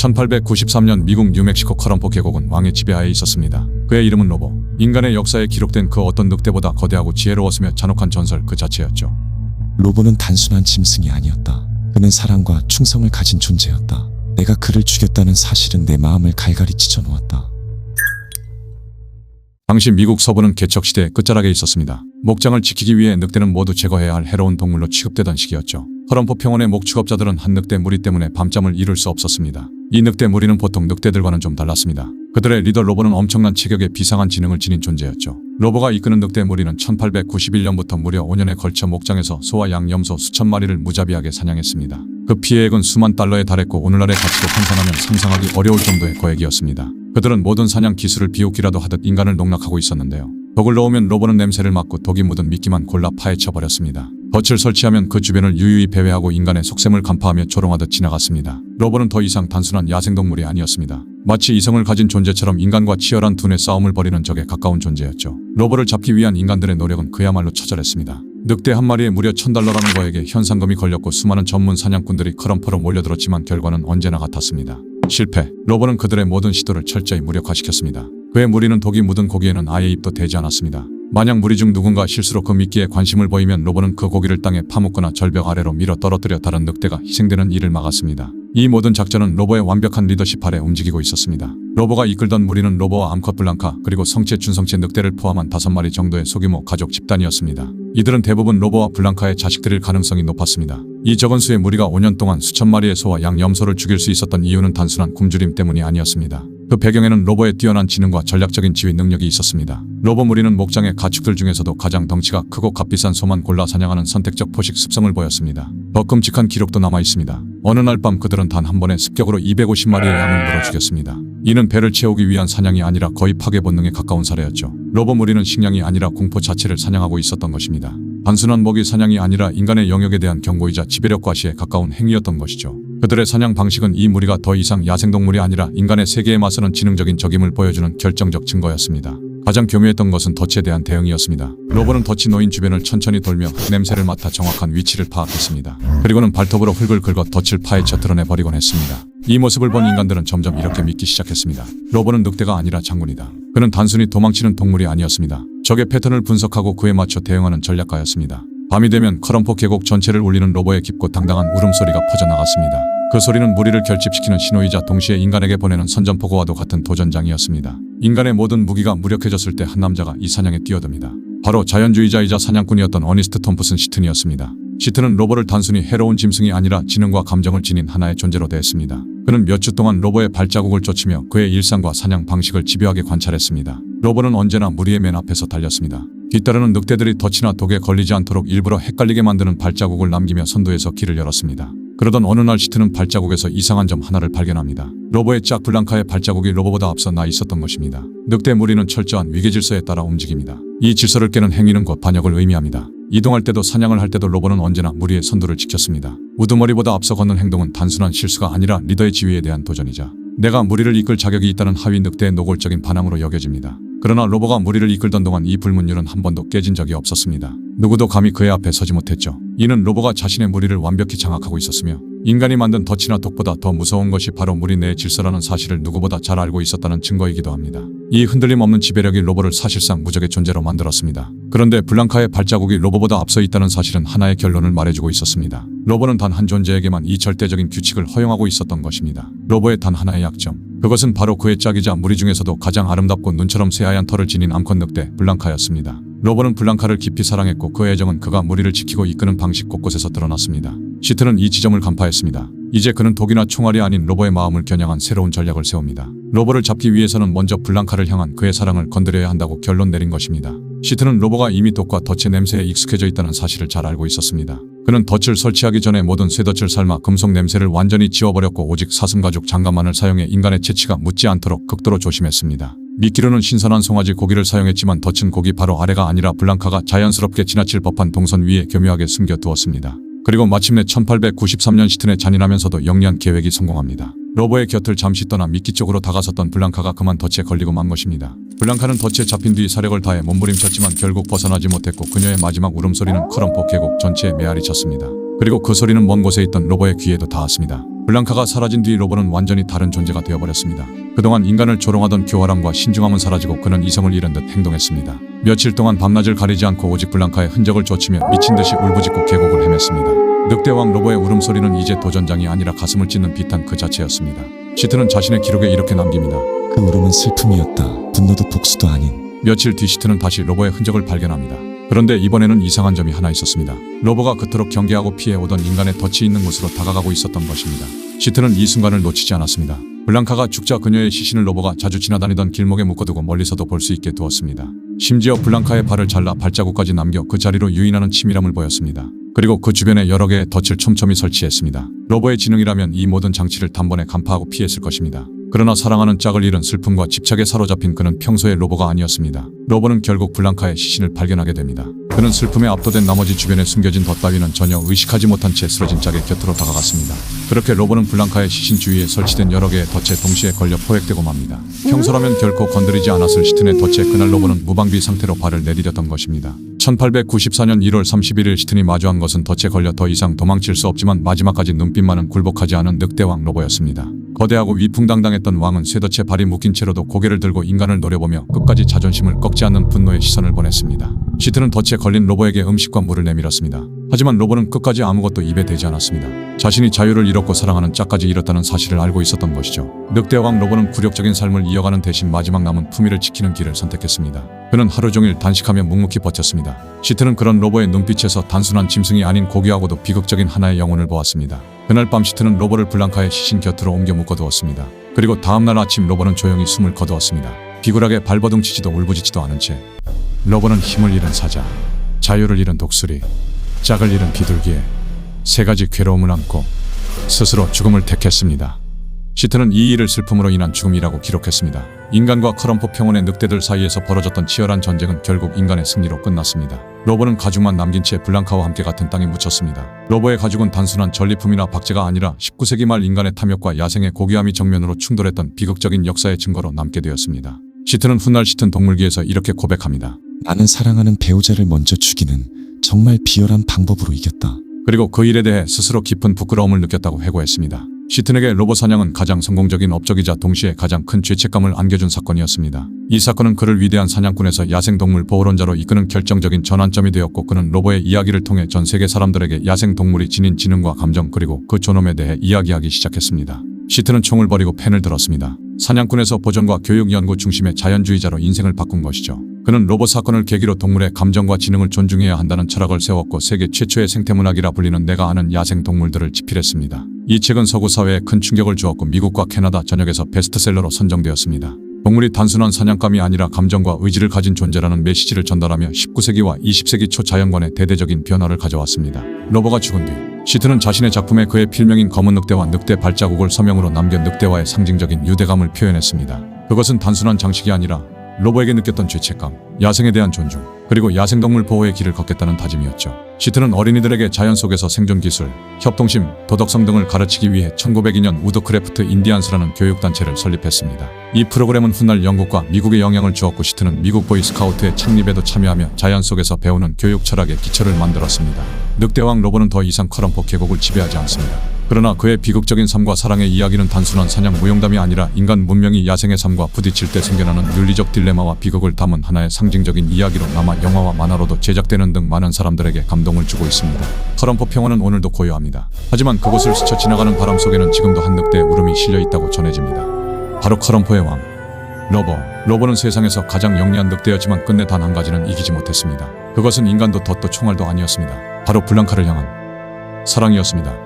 1893년 미국 뉴멕시코 커럼포 계곡은 왕의 지배하에 있었습니다. 그의 이름은 로보. 인간의 역사에 기록된 그 어떤 늑대보다 거대하고 지혜로웠으며 잔혹한 전설 그 자체였죠. 로보는 단순한 짐승이 아니었다. 그는 사랑과 충성을 가진 존재였다. 내가 그를 죽였다는 사실은 내 마음을 갈갈이 찢어놓았다. 당시 미국 서부는 개척시대의 끝자락에 있었습니다. 목장을 지키기 위해 늑대는 모두 제거해야 할 해로운 동물로 취급되던 시기였죠. 커럼포 평원의 목축업자들은 한 늑대 무리 때문에 밤잠을 이룰 수 없었습니다. 이 늑대 무리는 보통 늑대들과는 좀 달랐습니다. 그들의 리더 로보는 엄청난 체격에 비상한 지능을 지닌 존재였죠. 로보가 이끄는 늑대 무리는 1891년부터 무려 5년에 걸쳐 목장에서 소와 양, 염소 수천 마리를 무자비하게 사냥했습니다. 그 피해액은 수만 달러에 달했고 오늘날의 가치로 환산하면 상상하기 어려울 정도의 거액이었습니다. 그들은 모든 사냥 기술을 비웃기라도 하듯 인간을 농락하고 있었는데요. 독을 넣으면 로보는 냄새를 맡고 독이 묻은 미끼만 골라 파헤쳐버렸습니다. 덫을 설치하면 그 주변을 유유히 배회하고 인간의 속셈을 간파하며 조롱하듯 지나갔습니다. 로보는 더 이상 단순한 야생동물이 아니었습니다. 마치 이성을 가진 존재처럼 인간과 치열한 두뇌 싸움을 벌이는 적에 가까운 존재였죠. 로보를 잡기 위한 인간들의 노력은 그야말로 처절했습니다. 늑대 한 마리에 무려 $1000라는 거액의 현상금이 걸렸고 수많은 전문 사냥꾼들이 커럼포로 몰려들었지만 결과는 언제나 같았습니다. 실패. 로보는 그들의 모든 시도를 철저히 무력화시켰습니다. 그의 무리는 독이 묻은 고기에는 아예 입도 대지 않았습니다. 만약 무리 중 누군가 실수로 그 미끼에 관심을 보이면 로보는 그 고기를 땅에 파묻거나 절벽 아래로 밀어 떨어뜨려 다른 늑대가 희생되는 일을 막았습니다. 이 모든 작전은 로보의 완벽한 리더십 아래 움직이고 있었습니다. 로보가 이끌던 무리는 로보와 암컷 블랑카 그리고 성체 준성체 늑대를 포함한 5마리 정도의 소규모 가족 집단이었습니다. 이들은 대부분 로보와 블랑카의 자식들일 가능성이 높았습니다. 이 적은 수의 무리가 5년 동안 수천 마리의 소와 양, 염소를 죽일 수 있었던 이유는 단순한 굶주림 때문이 아니었습니다. 그 배경에는 로보의 뛰어난 지능과 전략적인 지휘 능력이 있었습니다. 로보 무리는 목장의 가축들 중에서도 가장 덩치가 크고 값비싼 소만 골라 사냥하는 선택적 포식 습성을 보였습니다. 더 끔찍한 기록도 남아있습니다. 어느 날 밤 그들은 단 한 번에 습격으로 250마리의 양을 물어 죽였습니다. 이는 배를 채우기 위한 사냥이 아니라 거의 파괴 본능에 가까운 사례였죠. 로보 무리는 식량이 아니라 공포 자체를 사냥하고 있었던 것입니다. 단순한 먹이 사냥이 아니라 인간의 영역에 대한 경고이자 지배력 과시에 가까운 행위였던 것이죠. 그들의 사냥 방식은 이 무리가 더 이상 야생동물이 아니라 인간의 세계에 맞서는 지능적인 적임을 보여주는 결정적 증거였습니다. 가장 교묘했던 것은 덫에 대한 대응이었습니다. 로보는 덫이 놓인 주변을 천천히 돌며 냄새를 맡아 정확한 위치를 파악했습니다. 그리고는 발톱으로 흙을 긁어 덫을 파헤쳐 드러내버리곤 했습니다. 이 모습을 본 인간들은 점점 이렇게 믿기 시작했습니다. 로보는 늑대가 아니라 장군이다. 그는 단순히 도망치는 동물이 아니었습니다. 적의 패턴을 분석하고 그에 맞춰 대응하는 전략가였습니다. 밤이 되면 커럼포 계곡 전체를 울리는 로보의 깊고 당당한 울음소리가 퍼져나갔습니다. 그 소리는 무리를 결집시키는 신호이자 동시에 인간에게 보내는 선전포고와도 같은 도전장이었습니다. 인간의 모든 무기가 무력해졌을 때 한 남자가 이 사냥에 뛰어듭니다. 바로 자연주의자이자 사냥꾼이었던 어니스트 톰프슨 시튼이었습니다. 시튼은 로보를 단순히 해로운 짐승이 아니라 지능과 감정을 지닌 하나의 존재로 대했습니다. 그는 몇 주 동안 로보의 발자국을 쫓으며 그의 일상과 사냥 방식을 집요하게 관찰했습니다. 로보는 언제나 무리의 맨 앞에서 달렸습니다. 뒤따르는 늑대들이 덫이나 독에 걸리지 않도록 일부러 헷갈리게 만드는 발자국을 남기며 선두에서 길을 열었습니다. 그러던 어느 날 시트는 발자국에서 이상한 점 하나를 발견합니다. 로보의 짝 블랑카의 발자국이 로보보다 앞서 나 있었던 것입니다. 늑대 무리는 철저한 위계질서에 따라 움직입니다. 이 질서를 깨는 행위는 곧 반역을 의미합니다. 이동할 때도 사냥을 할 때도 로보는 언제나 무리의 선두를 지켰습니다. 우두머리보다 앞서 걷는 행동은 단순한 실수가 아니라 리더의 지위에 대한 도전이자 내가 무리를 이끌 자격이 있다는 하위 늑대의 노골적인 반항으로 여겨집니다. 그러나 로보가 무리를 이끌던 동안 이 불문율은 한 번도 깨진 적이 없었습니다. 누구도 감히 그의 앞에 서지 못했죠. 이는 로보가 자신의 무리를 완벽히 장악하고 있었으며 인간이 만든 덫이나 독보다 더 무서운 것이 바로 무리 내의 질서라는 사실을 누구보다 잘 알고 있었다는 증거이기도 합니다. 이 흔들림 없는 지배력이 로보를 사실상 무적의 존재로 만들었습니다. 그런데 블랑카의 발자국이 로보보다 앞서 있다는 사실은 하나의 결론을 말해주고 있었습니다. 로보는 단 한 존재에게만 이 절대적인 규칙을 허용하고 있었던 것입니다. 로보의 단 하나의 약점. 그것은 바로 그의 짝이자 무리 중에서도 가장 아름답고 눈처럼 새하얀 털을 지닌 암컷 늑대 블랑카였습니다. 로보는 블랑카를 깊이 사랑했고 그 애정은 그가 무리를 지키고 이끄는 방식 곳곳에서 드러났습니다. 시트는 이 지점을 간파했습니다. 이제 그는 독이나 총알이 아닌 로보의 마음을 겨냥한 새로운 전략을 세웁니다. 로보를 잡기 위해서는 먼저 블랑카를 향한 그의 사랑을 건드려야 한다고 결론 내린 것입니다. 시트는 로보가 이미 독과 덫의 냄새에 익숙해져 있다는 사실을 잘 알고 있었습니다. 그는 덫을 설치하기 전에 모든 쇠덫을 삶아 금속 냄새를 완전히 지워버렸고 오직 사슴가죽 장갑만을 사용해 인간의 채취가 묻지 않도록 극도로 조심했습니다. 미끼로는 신선한 송아지 고기를 사용했지만 덫은 고기 바로 아래가 아니라 블랑카가 자연스럽게 지나칠 법한 동선 위에 교묘하게 숨겨두었습니다. 그리고 마침내 1893년 시튼의 잔인하면서도 영리한 계획이 성공합니다. 로보의 곁을 잠시 떠나 미끼 쪽으로 다가섰던 블랑카가 그만 덫에 걸리고 만 것입니다. 블랑카는 덫에 잡힌 뒤 사력을 다해 몸부림쳤지만 결국 벗어나지 못했고 그녀의 마지막 울음소리는 커럼포 계곡 전체에 메아리 쳤습니다. 그리고 그 소리는 먼 곳에 있던 로보의 귀에도 닿았습니다. 블랑카가 사라진 뒤 로봇은 완전히 다른 존재가 되어버렸습니다. 그동안 인간을 조롱하던 교활함과 신중함은 사라지고 그는 이성을 잃은 듯 행동했습니다. 며칠 동안 밤낮을 가리지 않고 오직 블랑카의 흔적을 쫓으며 미친 듯이 울부짖고 계곡을 헤맸습니다. 늑대왕 로보의 울음소리는 이제 도전장이 아니라 가슴을 찢는 비탄 그 자체였습니다. 시트는 자신의 기록에 이렇게 남깁니다. 그 울음은 슬픔이었다. 분노도 복수도 아닌. 며칠 뒤 시트는 다시 로보의 흔적을 발견합니다. 그런데 이번에는 이상한 점이 하나 있었습니다. 로보가 그토록 경계하고 피해오던 인간의 덫이 있는 곳으로 다가가고 있었던 것입니다. 시트는 이 순간을 놓치지 않았습니다. 블랑카가 죽자 그녀의 시신을 로보가 자주 지나다니던 길목에 묶어두고 멀리서도 볼 수 있게 두었습니다. 심지어 블랑카의 발을 잘라 발자국까지 남겨 그 자리로 유인하는 치밀함을 보였습니다. 그리고 그 주변에 여러 개의 덫을 촘촘히 설치했습니다. 로보의 지능이라면 이 모든 장치를 단번에 간파하고 피했을 것입니다. 그러나 사랑하는 짝을 잃은 슬픔과 집착에 사로잡힌 그는 평소의 로보가 아니었습니다. 로보는 결국 블랑카의 시신을 발견하게 됩니다. 그는 슬픔에 압도된 나머지 주변에 숨겨진 덫 따위는 전혀 의식하지 못한 채 쓰러진 짝의 곁으로 다가갔습니다. 그렇게 로보는 블랑카의 시신 주위에 설치된 여러 개의 덫에 동시에 걸려 포획되고 맙니다. 평소라면 결코 건드리지 않았을 시튼의 덫에 그날 로보는 무방비 상태로 발을 내디뎠던 것입니다. 1894년 1월 31일 시튼이 마주한 것은 덫에 걸려 더 이상 도망칠 수 없지만 마지막까지 눈빛만은 굴복하지 않은 늑대왕 로보였습니다. 거대하고 위풍당당했던 왕은 쇠덫에 발이 묶인 채로도 고개를 들고 인간을 노려보며 끝까지 자존심을 꺾지 않는 분노의 시선을 보냈습니다. 시트는 덫에 걸린 로보에게 음식과 물을 내밀었습니다. 하지만 로보는 끝까지 아무것도 입에 대지 않았습니다. 자신이 자유를 잃었고 사랑하는 짝까지 잃었다는 사실을 알고 있었던 것이죠. 늑대왕 로보는 굴욕적인 삶을 이어가는 대신 마지막 남은 품위를 지키는 길을 선택했습니다. 그는 하루 종일 단식하며 묵묵히 버텼습니다. 시트는 그런 로보의 눈빛에서 단순한 짐승이 아닌 고귀하고도 비극적인 하나의 영혼을 보았습니다. 그날 밤 시트는 로보를 블랑카의 시신 곁으로 옮겨 묶어두었습니다. 그리고 다음날 아침 로보는 조용히 숨을 거두었습니다. 비굴하게 발버둥치지도 울부짖지도 않은 채 로보는 힘을 잃은 사자, 자유를 잃은 독수리, 짝을 잃은 비둘기에 세 가지 괴로움을 안고 스스로 죽음을 택했습니다. 시트는 이 일을 슬픔으로 인한 죽음이라고 기록했습니다. 인간과 커럼포 평원의 늑대들 사이에서 벌어졌던 치열한 전쟁은 결국 인간의 승리로 끝났습니다. 로보는 가죽만 남긴 채 블랑카와 함께 같은 땅에 묻혔습니다. 로보의 가죽은 단순한 전리품이나 박제가 아니라 19세기 말 인간의 탐욕과 야생의 고귀함이 정면으로 충돌했던 비극적인 역사의 증거로 남게 되었습니다. 시트는 훗날 짙은 동물기에서 이렇게 고백합니다. 나는 사랑하는 배우자를 먼저 죽이는 정말 비열한 방법으로 이겼다. 그리고 그 일에 대해 스스로 깊은 부끄러움을 느꼈다고 회고했습니다. 시튼에게 로봇 사냥은 가장 성공적인 업적이자 동시에 가장 큰 죄책감을 안겨준 사건이었습니다. 이 사건은 그를 위대한 사냥꾼에서 야생동물 보호론자로 이끄는 결정적인 전환점이 되었고 그는 로보의 이야기를 통해 전 세계 사람들에게 야생동물이 지닌 지능과 감정 그리고 그 존엄에 대해 이야기하기 시작했습니다. 시튼은 총을 버리고 펜을 들었습니다. 사냥꾼에서 보존과 교육 연구 중심의 자연주의자로 인생을 바꾼 것이죠. 그는 로봇 사건을 계기로 동물의 감정과 지능을 존중해야 한다는 철학을 세웠고 세계 최초의 생태문학이라 불리는 내가 아는 야생동물들을 집필했습니다. 이 책은 서구 사회에 큰 충격을 주었고 미국과 캐나다 전역에서 베스트셀러로 선정되었습니다. 동물이 단순한 사냥감이 아니라 감정과 의지를 가진 존재라는 메시지를 전달하며 19세기와 20세기 초 자연관의 대대적인 변화를 가져왔습니다. 로보가 죽은 뒤 시트는 자신의 작품에 그의 필명인 검은 늑대와 늑대 발자국을 서명으로 남겨 늑대와의 상징적인 유대감을 표현했습니다. 그것은 단순한 장식이 아니라 로보에게 느꼈던 죄책감, 야생에 대한 존중, 그리고 야생동물 보호의 길을 걷겠다는 다짐이었죠. 시트는 어린이들에게 자연 속에서 생존 기술, 협동심, 도덕성 등을 가르치기 위해 1902년 우드크래프트 인디안스라는 교육단체를 설립했습니다. 이 프로그램은 훗날 영국과 미국에 영향을 주었고 시트는 미국 보이스카우트의 창립에도 참여하며 자연 속에서 배우는 교육 철학의 기초를 만들었습니다. 늑대왕 로보는 더 이상 커럼포 계곡을 지배하지 않습니다. 그러나 그의 비극적인 삶과 사랑의 이야기는 단순한 사냥 무용담이 아니라 인간 문명이 야생의 삶과 부딪힐 때 생겨나는 윤리적 딜레마와 비극을 담은 하나의 상징적인 이야기로 남아 영화와 만화로도 제작되는 등 많은 사람들에게 감동을 주고 있습니다. 커럼포 평원은 오늘도 고요합니다. 하지만 그곳을 스쳐 지나가는 바람 속에는 지금도 한 늑대의 울음이 실려 있다고 전해집니다. 바로 커럼포의 왕 로보. 로보는 세상에서 가장 영리한 늑대였지만 끝내 단 한 가지는 이기지 못했습니다. 그것은 인간도 덫도 총알도 아니었습니다. 바로 블랑카를 향한 사랑이었습니다.